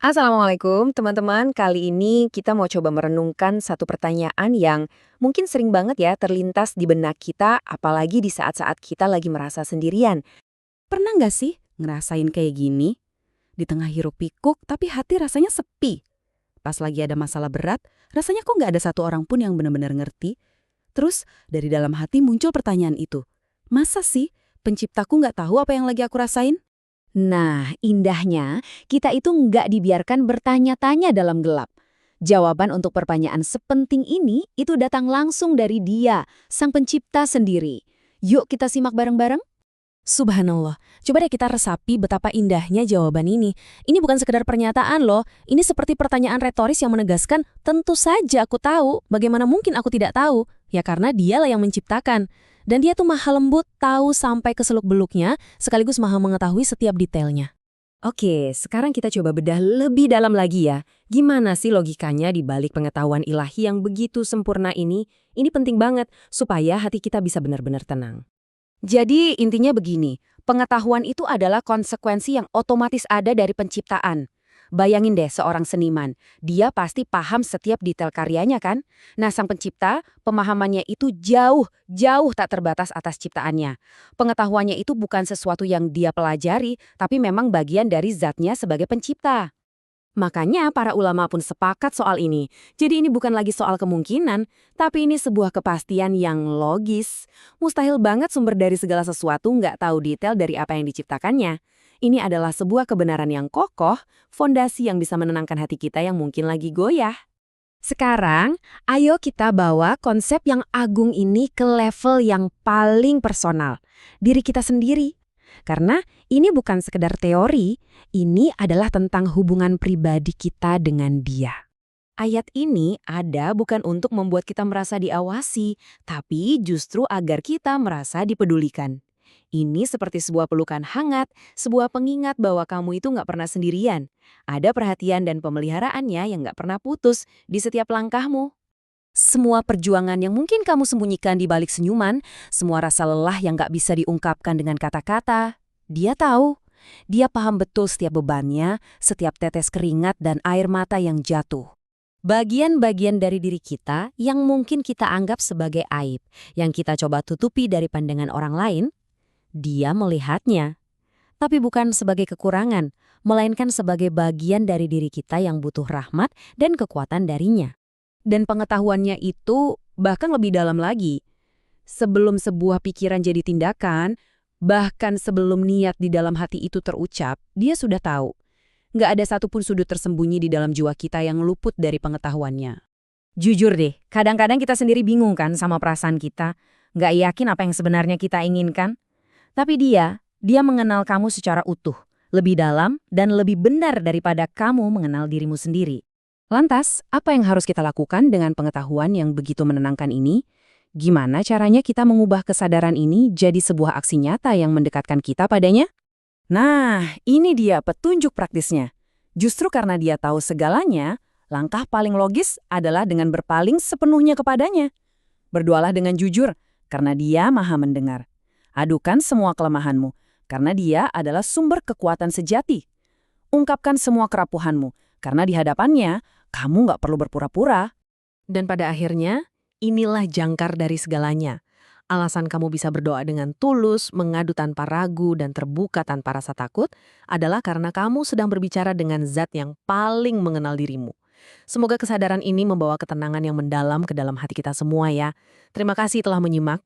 Assalamualaikum teman-teman, kali ini kita mau coba merenungkan satu pertanyaan yang mungkin sering banget ya terlintas di benak kita, apalagi di saat-saat kita lagi merasa sendirian. Pernah nggak sih ngerasain kayak gini? Di tengah hiruk pikuk tapi hati rasanya sepi. Pas lagi ada masalah berat, rasanya kok nggak ada satu orang pun yang benar-benar ngerti. Terus dari dalam hati muncul pertanyaan itu. Masa sih penciptaku nggak tahu apa yang lagi aku rasain? Nah, indahnya kita itu nggak dibiarkan bertanya-tanya dalam gelap. Jawaban untuk pertanyaan sepenting ini itu datang langsung dari Dia, Sang Pencipta sendiri. Yuk kita simak bareng-bareng. Subhanallah, coba deh kita resapi betapa indahnya jawaban ini. Ini bukan sekedar pernyataan loh, ini seperti pertanyaan retoris yang menegaskan, tentu saja aku tahu, bagaimana mungkin aku tidak tahu? Ya karena dialah yang menciptakan. Dan dia tuh maha lembut, tahu sampai ke seluk-beluknya, sekaligus maha mengetahui setiap detailnya. Oke, sekarang kita coba bedah lebih dalam lagi ya. Gimana sih logikanya di balik pengetahuan ilahi yang begitu sempurna ini? Ini penting banget supaya hati kita bisa benar-benar tenang. Jadi intinya begini, pengetahuan itu adalah konsekuensi yang otomatis ada dari penciptaan. Bayangin deh seorang seniman, dia pasti paham setiap detail karyanya kan? Nah sang pencipta, pemahamannya itu jauh tak terbatas atas ciptaannya. Pengetahuannya itu bukan sesuatu yang dia pelajari, tapi memang bagian dari zatnya sebagai pencipta. Makanya para ulama pun sepakat soal ini. Jadi ini bukan lagi soal kemungkinan, tapi ini sebuah kepastian yang logis. Mustahil banget sumber dari segala sesuatu nggak tahu detail dari apa yang diciptakannya. Ini adalah sebuah kebenaran yang kokoh, fondasi yang bisa menenangkan hati kita yang mungkin lagi goyah. Sekarang, ayo kita bawa konsep yang agung ini ke level yang paling personal. Diri kita sendiri. Karena ini bukan sekedar teori, ini adalah tentang hubungan pribadi kita dengan Dia. Ayat ini ada bukan untuk membuat kita merasa diawasi, tapi justru agar kita merasa dipedulikan. Ini seperti sebuah pelukan hangat, sebuah pengingat bahwa kamu itu nggak pernah sendirian. Ada perhatian dan pemeliharaannya yang nggak pernah putus di setiap langkahmu. Semua perjuangan yang mungkin kamu sembunyikan di balik senyuman, semua rasa lelah yang nggak bisa diungkapkan dengan kata-kata, Dia tahu. Dia paham betul setiap bebannya, setiap tetes keringat dan air mata yang jatuh. Bagian-bagian dari diri kita yang mungkin kita anggap sebagai aib, yang kita coba tutupi dari pandangan orang lain, Dia melihatnya. Tapi bukan sebagai kekurangan, melainkan sebagai bagian dari diri kita yang butuh rahmat dan kekuatan darinya. Dan pengetahuannya itu bahkan lebih dalam lagi. Sebelum sebuah pikiran jadi tindakan, bahkan sebelum niat di dalam hati itu terucap, Dia sudah tahu. Nggak ada satupun sudut tersembunyi di dalam jiwa kita yang luput dari pengetahuannya. Jujur deh, kadang-kadang kita sendiri bingung kan sama perasaan kita. Nggak yakin apa yang sebenarnya kita inginkan. Tapi dia mengenal kamu secara utuh, lebih dalam dan lebih benar daripada kamu mengenal dirimu sendiri. Lantas, apa yang harus kita lakukan dengan pengetahuan yang begitu menenangkan ini? Gimana caranya kita mengubah kesadaran ini jadi sebuah aksi nyata yang mendekatkan kita padanya? Nah, ini dia petunjuk praktisnya. Justru karena Dia tahu segalanya, langkah paling logis adalah dengan berpaling sepenuhnya kepadanya. Berdoalah dengan jujur, karena Dia Maha Mendengar. Adukan semua kelemahanmu, karena Dia adalah sumber kekuatan sejati. Ungkapkan semua kerapuhanmu, karena di hadapannya, kamu nggak perlu berpura-pura. Dan pada akhirnya, inilah jangkar dari segalanya. Alasan kamu bisa berdoa dengan tulus, mengadu tanpa ragu, dan terbuka tanpa rasa takut adalah karena kamu sedang berbicara dengan zat yang paling mengenal dirimu. Semoga kesadaran ini membawa ketenangan yang mendalam ke dalam hati kita semua ya. Terima kasih telah menyimak.